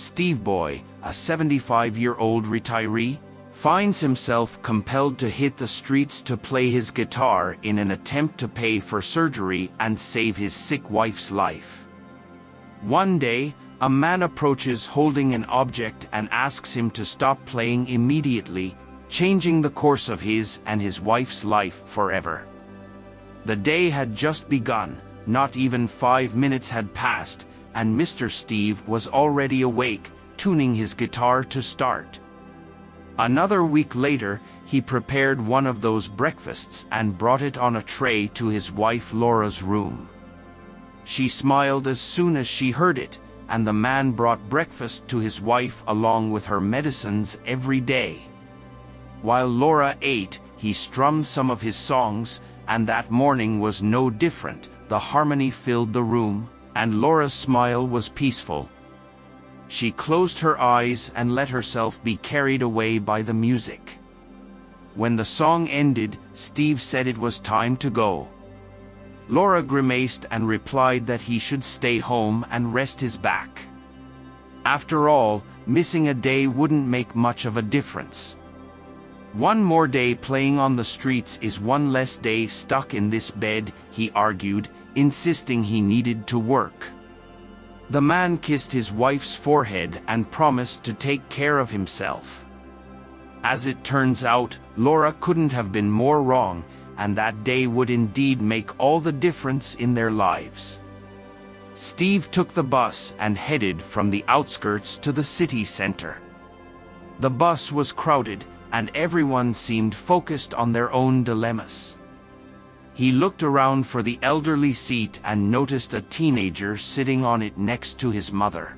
Steve Boy, a 75-year-old retiree, finds himself compelled to hit the streets to play his guitar in an attempt to pay for surgery and save his sick wife's life. One day, a man approaches holding an object and asks him to stop playing immediately, changing the course of his and his wife's life forever. The day had just begun, not even 5 minutes had passed, and Mr. Steve was already awake, tuning his guitar to start. Another week later, he prepared one of those breakfasts and brought it on a tray to his wife Laura's room. She smiled as soon as she heard it, and the man brought breakfast to his wife along with her medicines every day. While Laura ate, he strummed some of his songs, and that morning was no different. The harmony filled the room, and Laura's smile was peaceful. She closed her eyes and let herself be carried away by the music. When the song ended, Steve said it was time to go. Laura grimaced and replied that he should stay home and rest his back. After all, missing a day wouldn't make much of a difference. One more day playing on the streets is one less day stuck in this bed, he argued, insisting he needed to work. The man kissed his wife's forehead and promised to take care of himself. As it turns out, Laura couldn't have been more wrong, and that day would indeed make all the difference in their lives. Steve took the bus and headed from the outskirts to the city center. The bus was crowded, and everyone seemed focused on their own dilemmas. He looked around for the elderly seat and noticed a teenager sitting on it next to his mother.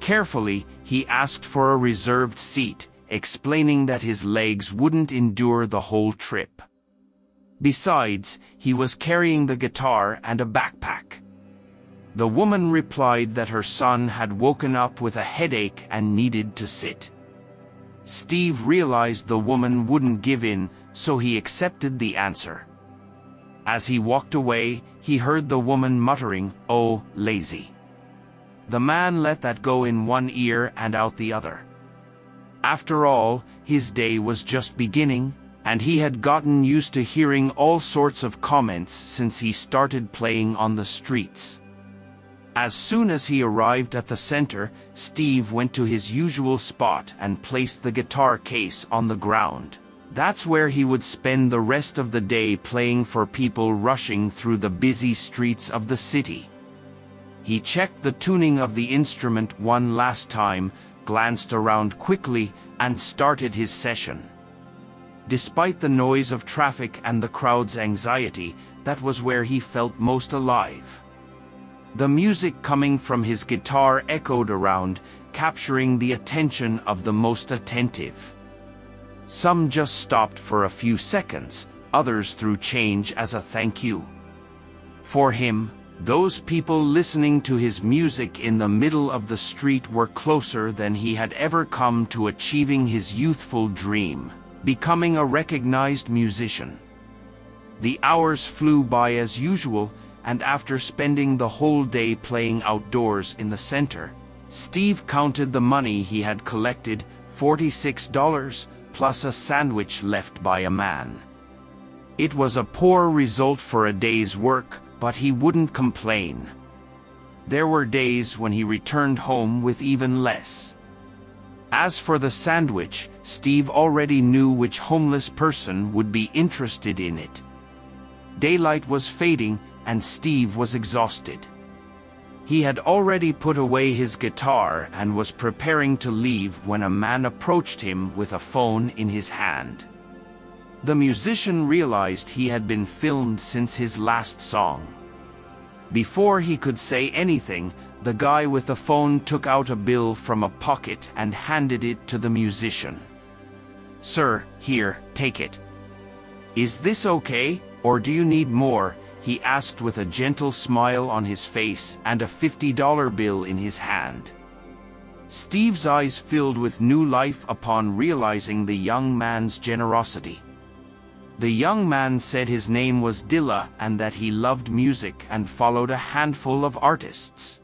Carefully, he asked for a reserved seat, explaining that his legs wouldn't endure the whole trip. Besides, he was carrying the guitar and a backpack. The woman replied that her son had woken up with a headache and needed to sit. Steve realized the woman wouldn't give in, so he accepted the answer. As he walked away, he heard the woman muttering, "Oh, lazy." The man let that go in one ear and out the other. After all, his day was just beginning, and he had gotten used to hearing all sorts of comments since he started playing on the streets. As soon as he arrived at the center, Steve went to his usual spot and placed the guitar case on the ground. That's where he would spend the rest of the day playing for people rushing through the busy streets of the city. He checked the tuning of the instrument one last time, glanced around quickly, and started his session. Despite the noise of traffic and the crowd's anxiety, that was where he felt most alive. The music coming from his guitar echoed around, capturing the attention of the most attentive. Some just stopped for a few seconds, others threw change as a thank you. For him, those people listening to his music in the middle of the street were closer than he had ever come to achieving his youthful dream, becoming a recognized musician. The hours flew by as usual, and after spending the whole day playing outdoors in the center, Steve counted the money he had collected, $46, plus a sandwich left by a man. It was a poor result for a day's work, but he wouldn't complain. There were days when he returned home with even less. As for the sandwich, Steve already knew which homeless person would be interested in it. Daylight was fading, and Steve was exhausted. He had already put away his guitar and was preparing to leave when a man approached him with a phone in his hand. The musician realized he had been filmed since his last song. Before he could say anything, the guy with the phone took out a bill from a pocket and handed it to the musician. "Sir, here, take it. Is this okay, or do you need more?" he asked with a gentle smile on his face and a $50 bill in his hand. Steve's eyes filled with new life upon realizing the young man's generosity. The young man said his name was Dilla and that he loved music and followed a handful of artists.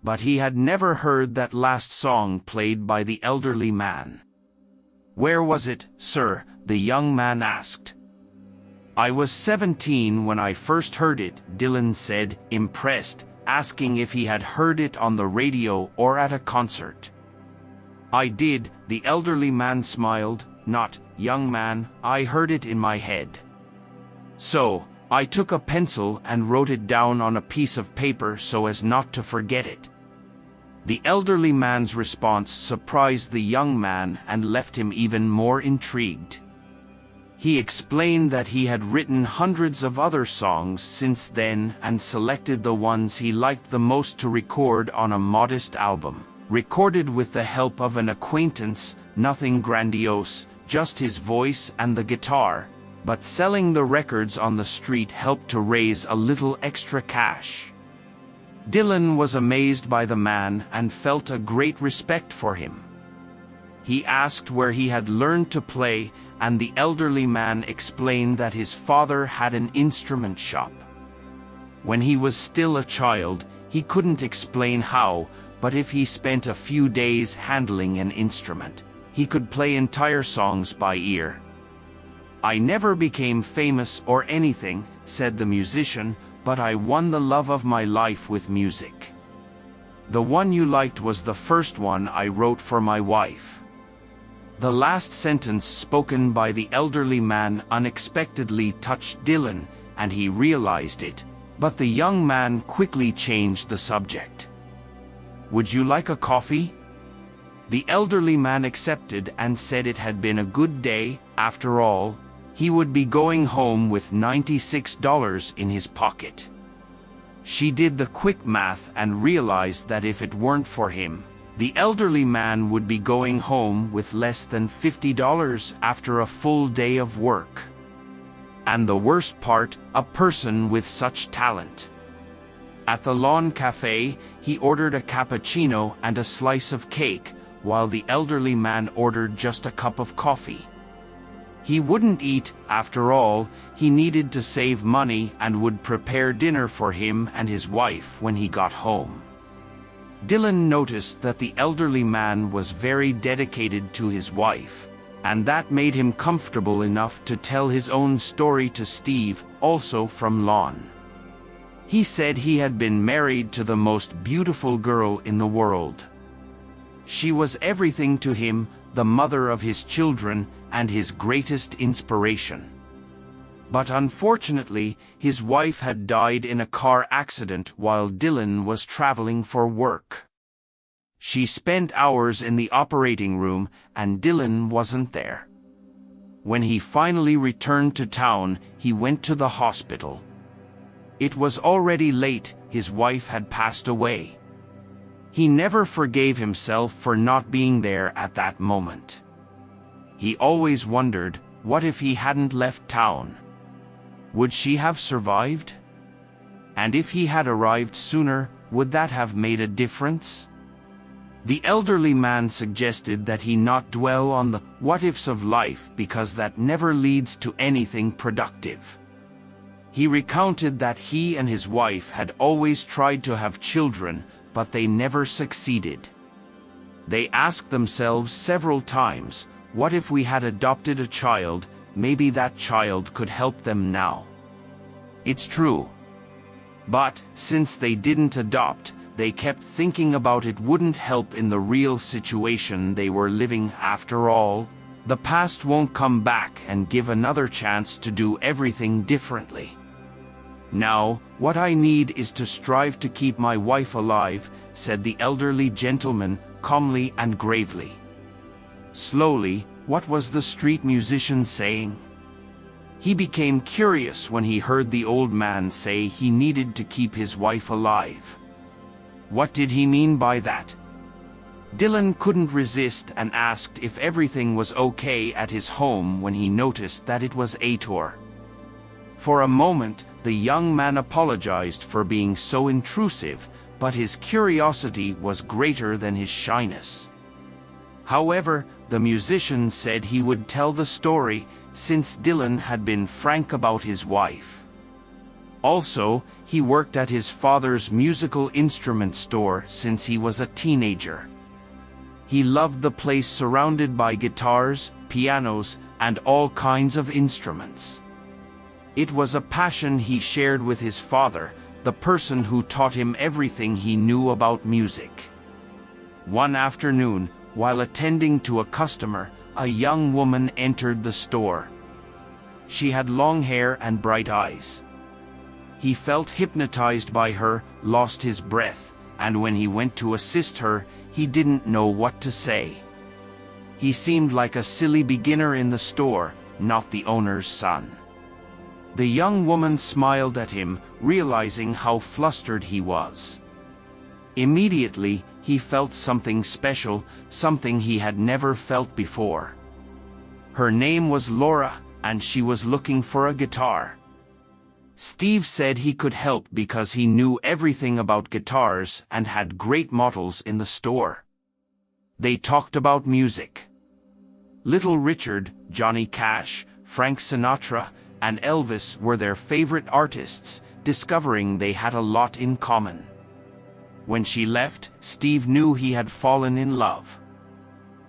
but he had never heard that last song played by the elderly man. "Where was it, sir?" the young man asked. "I was 17 when I first heard it," Dylan said, impressed, asking if he had heard it on the radio or at a concert. "I did," the elderly man smiled. "Not, young man, I heard it in my head. So, I took a pencil and wrote it down on a piece of paper so as not to forget it." The elderly man's response surprised the young man and left him even more intrigued. He explained that he had written hundreds of other songs since then and selected the ones he liked the most to record on a modest album, recorded with the help of an acquaintance, nothing grandiose, just his voice and the guitar, but selling the records on the street helped to raise a little extra cash. Dylan was amazed by the man and felt a great respect for him. He asked where he had learned to play, and the elderly man explained that his father had an instrument shop. When he was still a child, he couldn't explain how, but if he spent a few days handling an instrument, he could play entire songs by ear. "I never became famous or anything," said the musician, "but I won the love of my life with music. The one you liked was the first one I wrote for my wife." The last sentence spoken by the elderly man unexpectedly touched Dylan, and he realized it, but the young man quickly changed the subject. "Would you like a coffee?" The elderly man accepted and said it had been a good day. After all, he would be going home with $96 in his pocket. She did the quick math and realized that if it weren't for him, the elderly man would be going home with less than $50 after a full day of work. And the worst part, a person with such talent. At the Lawn Cafe, he ordered a cappuccino and a slice of cake, while the elderly man ordered just a cup of coffee. He wouldn't eat, after all. He needed to save money and would prepare dinner for him and his wife when he got home. Dylan noticed that the elderly man was very dedicated to his wife, and that made him comfortable enough to tell his own story to Steve, also from Lawn. He said he had been married to the most beautiful girl in the world. She was everything to him, the mother of his children, and his greatest inspiration. But unfortunately, his wife had died in a car accident while Dylan was traveling for work. She spent hours in the operating room, and Dylan wasn't there. When he finally returned to town, he went to the hospital. It was already late. His wife had passed away. He never forgave himself for not being there at that moment. He always wondered, what if he hadn't left town? Would she have survived? And if he had arrived sooner, would that have made a difference? The elderly man suggested that he not dwell on the what-ifs of life because that never leads to anything productive. He recounted that he and his wife had always tried to have children, but they never succeeded. They asked themselves several times, what if we had adopted a child? Maybe that child could help them now. It's true. But, since they didn't adopt, they kept thinking about it wouldn't help in the real situation they were living. After all, the past won't come back and give another chance to do everything differently. Now, what I need is to strive to keep my wife alive, said the elderly gentleman, calmly and gravely. Slowly, what was the street musician saying? He became curious when he heard the old man say he needed to keep his wife alive. What did he mean by that? Dylan couldn't resist and asked if everything was okay at his home when he noticed that it was Ator. For a moment, the young man apologized for being so intrusive, but his curiosity was greater than his shyness. However, the musician said he would tell the story, since Dylan had been frank about his wife. Also, he worked at his father's musical instrument store since he was a teenager. He loved the place surrounded by guitars, pianos, and all kinds of instruments. It was a passion he shared with his father, the person who taught him everything he knew about music. One afternoon, while attending to a customer, a young woman entered the store. She had long hair and bright eyes. He felt hypnotized by her, lost his breath, and when he went to assist her, he didn't know what to say. He seemed like a silly beginner in the store, not the owner's son. The young woman smiled at him, realizing how flustered he was. Immediately, he felt something special, something he had never felt before. Her name was Laura, and she was looking for a guitar. Steve said he could help because he knew everything about guitars and had great models in the store. They talked about music. Little Richard, Johnny Cash, Frank Sinatra, and Elvis were their favorite artists, discovering they had a lot in common. When she left, Steve knew he had fallen in love.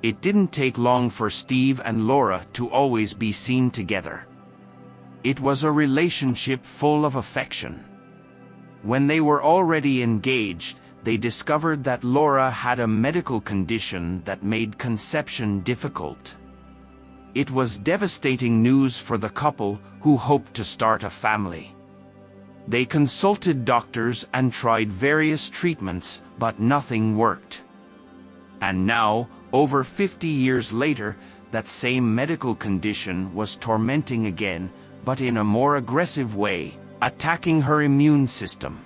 It didn't take long for Steve and Laura to always be seen together. It was a relationship full of affection. When they were already engaged, they discovered that Laura had a medical condition that made conception difficult. It was devastating news for the couple who hoped to start a family. They consulted doctors and tried various treatments, but nothing worked. And now, over 50 years later, that same medical condition was tormenting again, but in a more aggressive way, attacking her immune system.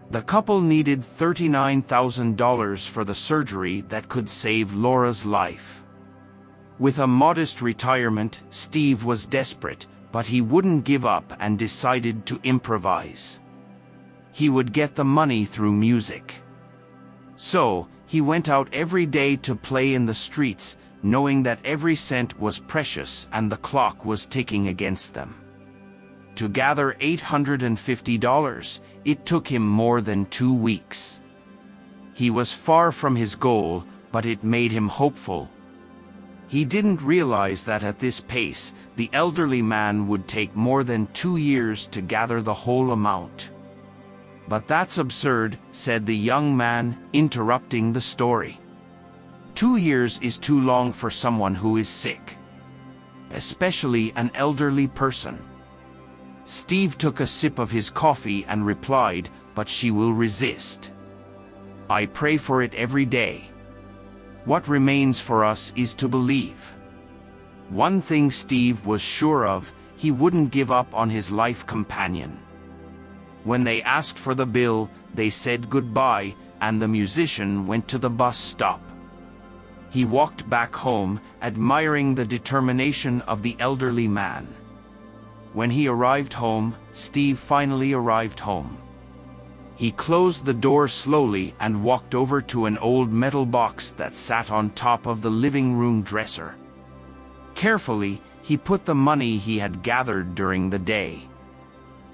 The couple needed $39,000 for the surgery that could save Laura's life. With a modest retirement, Steve was desperate, but he wouldn't give up and decided to improvise. He would get the money through music. So, he went out every day to play in the streets, knowing that every cent was precious and the clock was ticking against them. To gather $850, it took him more than 2 weeks. He was far from his goal, but it made him hopeful. He didn't realize that at this pace, the elderly man would take more than 2 years to gather the whole amount. "But that's absurd," said the young man, interrupting the story. 2 years is too long for someone who is sick, especially an elderly person. Steve took a sip of his coffee and replied, "But she will resist. I pray for it every day. What remains for us is to believe." One thing Steve was sure of, he wouldn't give up on his life companion. When they asked for the bill, they said goodbye, and the musician went to the bus stop. He walked back home, admiring the determination of the elderly man. When he arrived home, Steve finally arrived home. He closed the door slowly and walked over to an old metal box that sat on top of the living room dresser. Carefully, he put the money he had gathered during the day.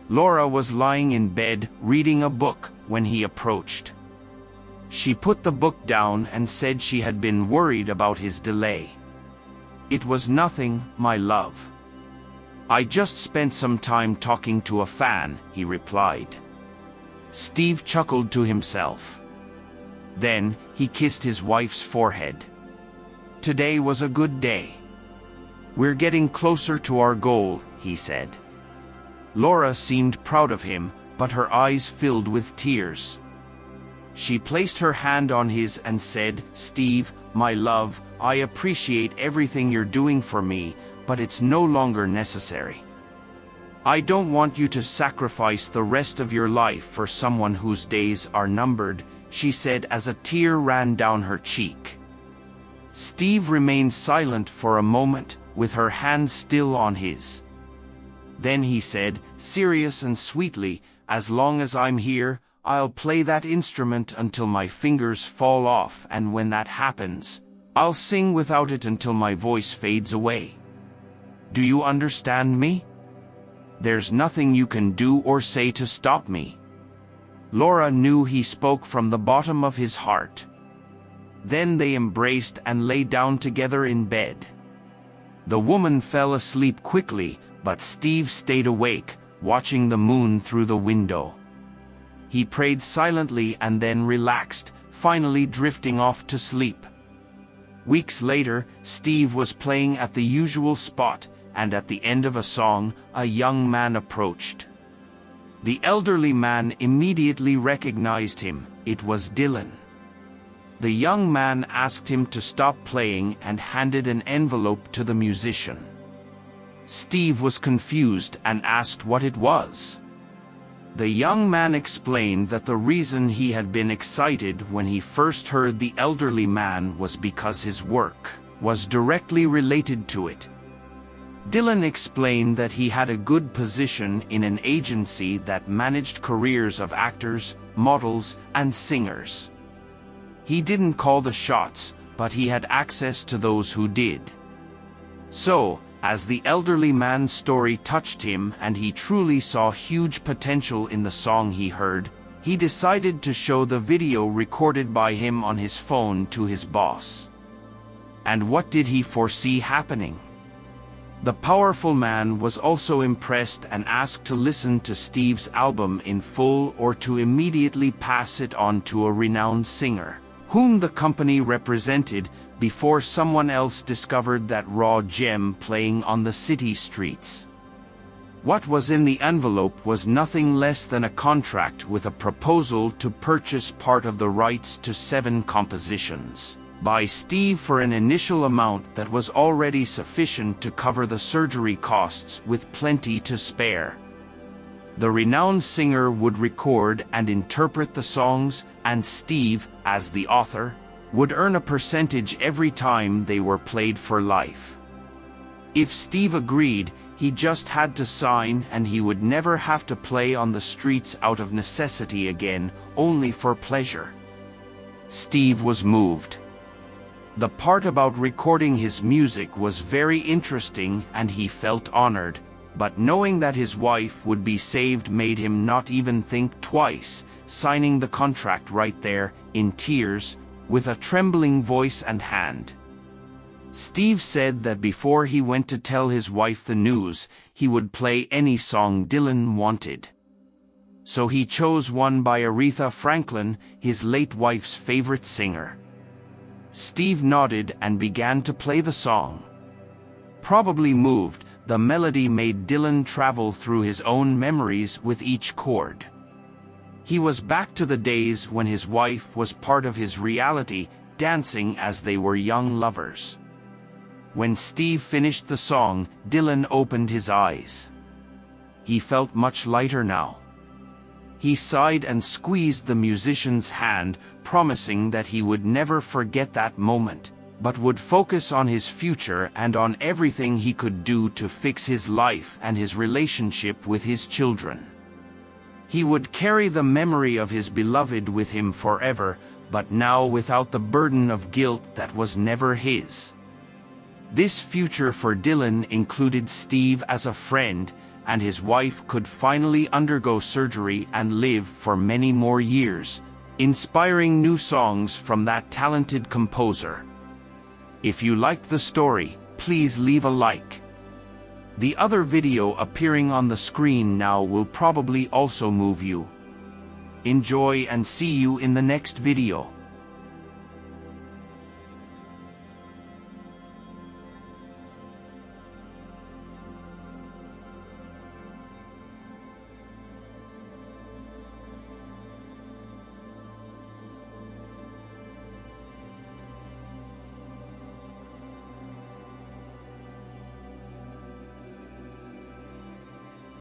Laura was lying in bed, reading a book, when he approached. She put the book down and said she had been worried about his delay. "It was nothing, my love. I just spent some time talking to a fan," he replied. Steve chuckled to himself. Then, he kissed his wife's forehead. "Today was a good day. We're getting closer to our goal," he said. Laura seemed proud of him, but her eyes filled with tears. She placed her hand on his and said, "Steve, my love, I appreciate everything you're doing for me, but it's no longer necessary. I don't want you to sacrifice the rest of your life for someone whose days are numbered," she said as a tear ran down her cheek. Steve remained silent for a moment, with her hand still on his. Then he said, serious and sweetly, "As long as I'm here, I'll play that instrument until my fingers fall off, and when that happens, I'll sing without it until my voice fades away. Do you understand me?" There's nothing you can do or say to stop me." Laura knew he spoke from the bottom of his heart. Then they embraced and lay down together in bed. The woman fell asleep quickly, but Steve stayed awake, watching the moon through the window. He prayed silently and then relaxed, finally drifting off to sleep. Weeks later, Steve was playing at the usual spot, and at the end of a song, a young man approached. The elderly man immediately recognized him. It was Dylan. The young man asked him to stop playing and handed an envelope to the musician. Steve was confused and asked what it was. The young man explained that the reason he had been excited when he first heard the elderly man was because his work was directly related to it. Dylan explained that he had a good position in an agency that managed careers of actors, models, and singers. He didn't call the shots, but he had access to those who did. So, as the elderly man's story touched him and he truly saw huge potential in the song he heard, he decided to show the video recorded by him on his phone to his boss. And what did he foresee happening? The powerful man was also impressed and asked to listen to Steve's album in full or to immediately pass it on to a renowned singer, whom the company represented, before someone else discovered that raw gem playing on the city streets. What was in the envelope was nothing less than a contract with a proposal to purchase part of the rights to 7 compositions by Steve for an initial amount that was already sufficient to cover the surgery costs, with plenty to spare. The renowned singer would record and interpret the songs, and Steve, as the author, would earn a percentage every time they were played for life. If Steve agreed, he just had to sign and he would never have to play on the streets out of necessity again, only for pleasure. Steve was moved. The part about recording his music was very interesting and he felt honored, but knowing that his wife would be saved made him not even think twice, signing the contract right there, in tears, with a trembling voice and hand. Steve said that before he went to tell his wife the news, he would play any song Dylan wanted. So he chose one by Aretha Franklin, his late wife's favorite singer. Steve nodded and began to play the song. Probably moved, the melody made Dylan travel through his own memories with each chord. He was back to the days when his wife was part of his reality, dancing as they were young lovers. When Steve finished the song, Dylan opened his eyes. He felt much lighter now. He sighed and squeezed the musician's hand, promising that he would never forget that moment, but would focus on his future and on everything he could do to fix his life and his relationship with his children. He would carry the memory of his beloved with him forever, but now without the burden of guilt that was never his. This future for Dylan included Steve as a friend, and his wife could finally undergo surgery and live for many more years, inspiring new songs from that talented composer. If you liked the story, please leave a like. The other video appearing on the screen now will probably also move you. Enjoy and see you in the next video.